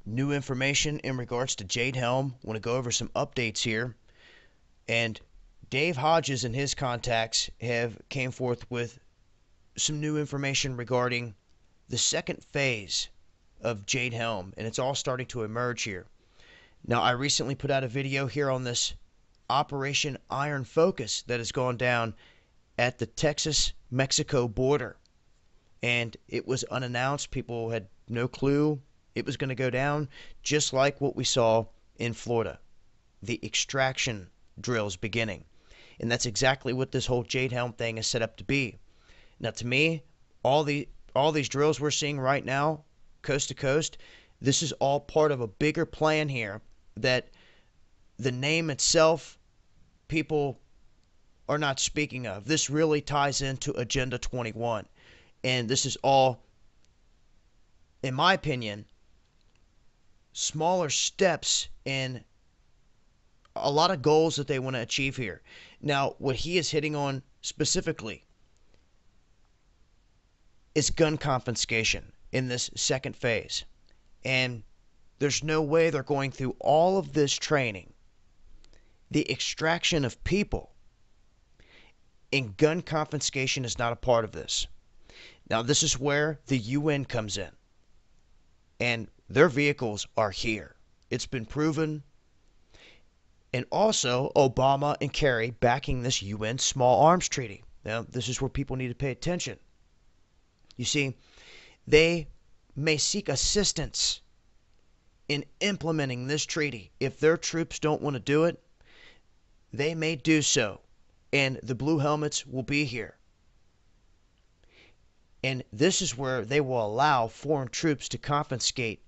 new information in regards to Jade Helm. Want to go over some updates here. And Dave Hodges and his contacts have came forth with some new information regarding the second phase of Jade Helm, and it's all starting to emerge here. Now, I recently put out a video here on this Operation Iron Focus that has gone down at the Texas-Mexico border, and it was unannounced. People had no clue it was going to go down, just like what we saw in Florida, the extraction drills beginning. And that's exactly what this whole Jade Helm thing is set up to be. Now, to me, all these drills we're seeing right now, coast to coast, this is all part of a bigger plan here that the name itself people are not speaking of. This really ties into Agenda 21. And this is all, in my opinion, smaller steps in a lot of goals that they want to achieve here. Now, what he is hitting on specifically is gun confiscation in this second phase. And there's no way they're going through all of this training, the extraction of people, and gun confiscation is not a part of this. Now, this is where the UN comes in. And their vehicles are here. It's been proven. And also, Obama and Kerry backing this UN small arms treaty. Now, this is where people need to pay attention. You see, they may seek assistance in implementing this treaty. If their troops don't want to do it, they may do so. And the blue helmets will be here. And this is where they will allow foreign troops to confiscate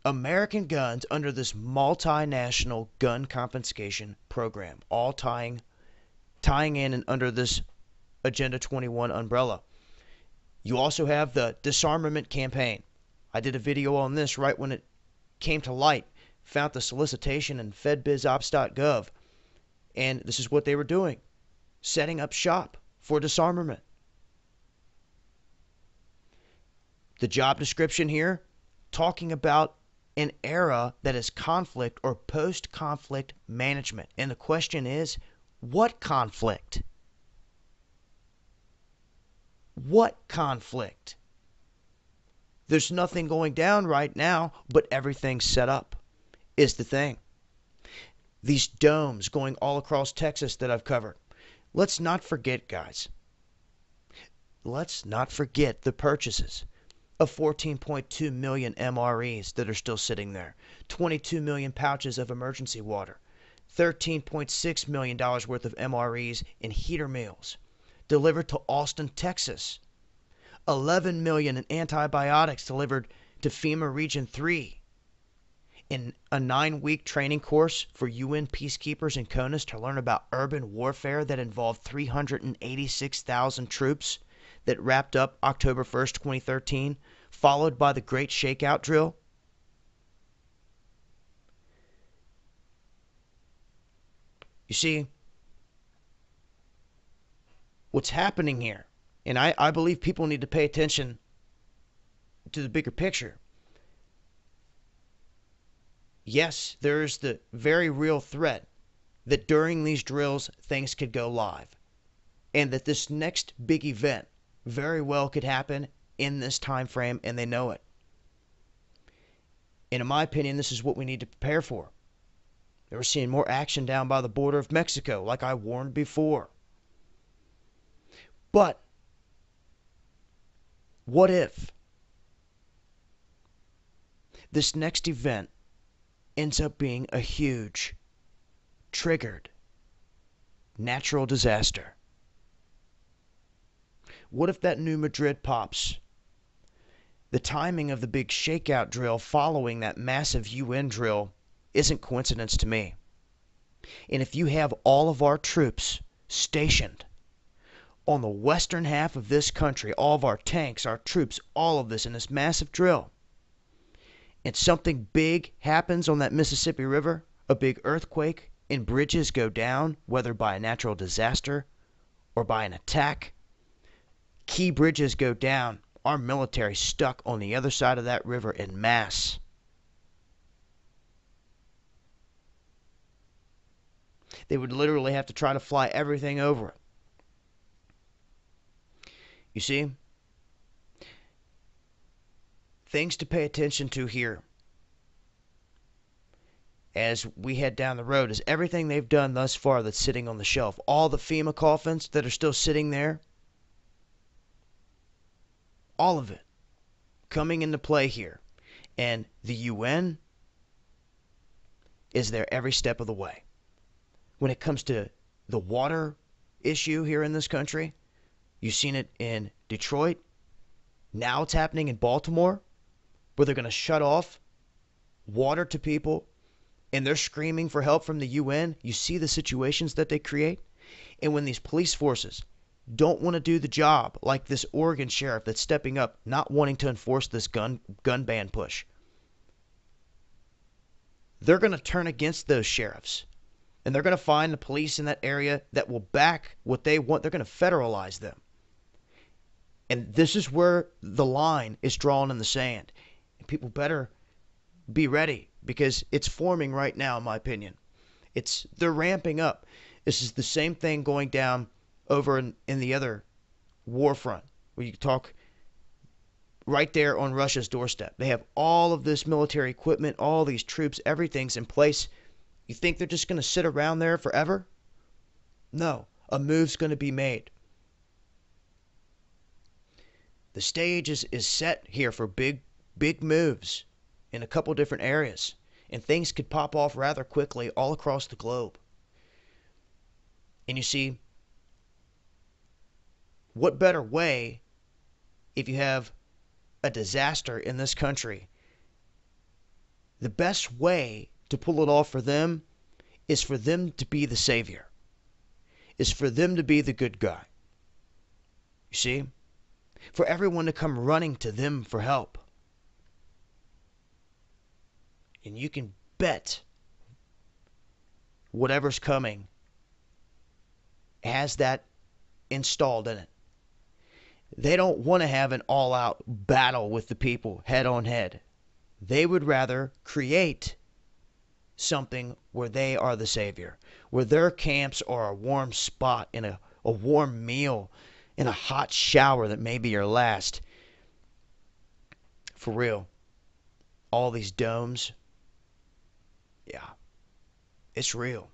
American guns under this multinational gun confiscation program, all tying in and under this Agenda 21 umbrella. You also have the disarmament campaign. I did a video on this right when it came to light. Found the solicitation in fedbizops.gov. And this is what they were doing. Setting up shop for disarmament. The job description here, talking about an era that is conflict or post-conflict management. And the question is, what conflict? What conflict? There's nothing going down right now, but everything's set up, is the thing. These domes going all across Texas that I've covered. Let's not forget, guys. Let's not forget the purchases of 14.2 million MREs that are still sitting there, 22 million pouches of emergency water, $13.6 million worth of MREs in heater meals delivered to Austin, Texas, 11 million in antibiotics delivered to FEMA Region 3, in a 9-week training course for UN peacekeepers in CONUS to learn about urban warfare that involved 386,000 troops that wrapped up October 1st, 2013, followed by the Great Shakeout Drill. You see, what's happening here, and I believe people need to pay attention to the bigger picture. Yes, there is the very real threat that during these drills things could go live, and that this next big event very well could happen in this time frame, and they know it. And in my opinion, this is what we need to prepare for. We're seeing more action down by the border of Mexico, like I warned before. But what if this next event ends up being a huge, triggered, natural disaster? What if that new Madrid pops? The timing of the big shakeout drill following that massive UN drill isn't coincidence to me. And if you have all of our troops stationed on the western half of this country, all of our tanks, our troops, all of this in this massive drill, and something big happens on that Mississippi River, a big earthquake, and bridges go down, whether by a natural disaster or by an attack, key bridges go down our military stuck on the other side of that river en masse. They would literally have to try to fly everything over it. You see? Things to pay attention to here as we head down the road is everything they've done thus far that's sitting on the shelf. All the FEMA coffins that are still sitting there. All of it coming into play here. And the UN is there every step of the way. When it comes to the water issue here in this country, you've seen it in Detroit. Now it's happening in Baltimore, where they're going to shut off water to people and they're screaming for help from the UN. You see the situations that they create? And when these police forces don't want to do the job, like this Oregon sheriff that's stepping up, not wanting to enforce this gun ban push, they're going to turn against those sheriffs. And they're going to find the police in that area that will back what they want. They're going to federalize them. And this is where the line is drawn in the sand. And people better be ready, because it's forming right now, in my opinion. They're ramping up. This is the same thing going down over in the other war front, where you talk right there on Russia's doorstep. They have all of this military equipment, all these troops, everything's in place. You think they're just going to sit around there forever? No, a move's going to be made. The stage is set here for big moves in a couple different areas, and things could pop off rather quickly all across the globe. And you see, what better way, if you have a disaster in this country, the best way to pull it off for them is for them to be the savior, is for them to be the good guy. You see? For everyone to come running to them for help. And you can bet whatever's coming has that installed in it. They don't want to have an all-out battle with the people head on head. They would rather create something where they are the savior, where their camps are a warm spot, in a warm meal, in a hot shower that may be your last. For real. All these domes. Yeah. It's real.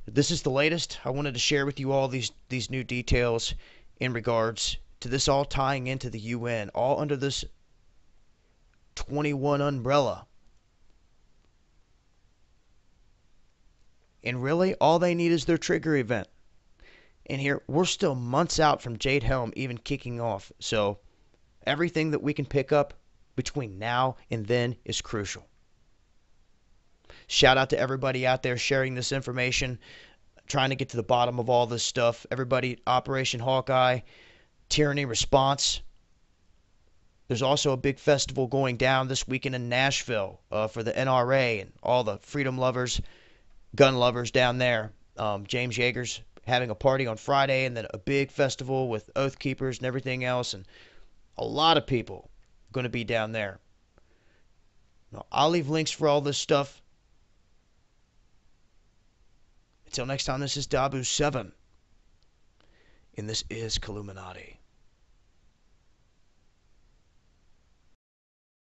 This is the latest. I wanted to share with you all these new details in regards to this all tying into the UN, all under this 21 umbrella. And really, all they need is their trigger event. And here, we're still months out from Jade Helm even kicking off. So, everything that we can pick up between now and then is crucial. Shout out to everybody out there sharing this information, trying to get to the bottom of all this stuff. Everybody, Operation Hawkeye, Tyranny Response. There's also a big festival going down this weekend in Nashville for the NRA and all the freedom lovers, gun lovers down there. James Yeager's having a party on Friday, and then a big festival with Oath Keepers and everything else, and a lot of people going to be down there. Now, I'll leave links for all this stuff. Until next time, this is Dabu7, and this is Illuminati.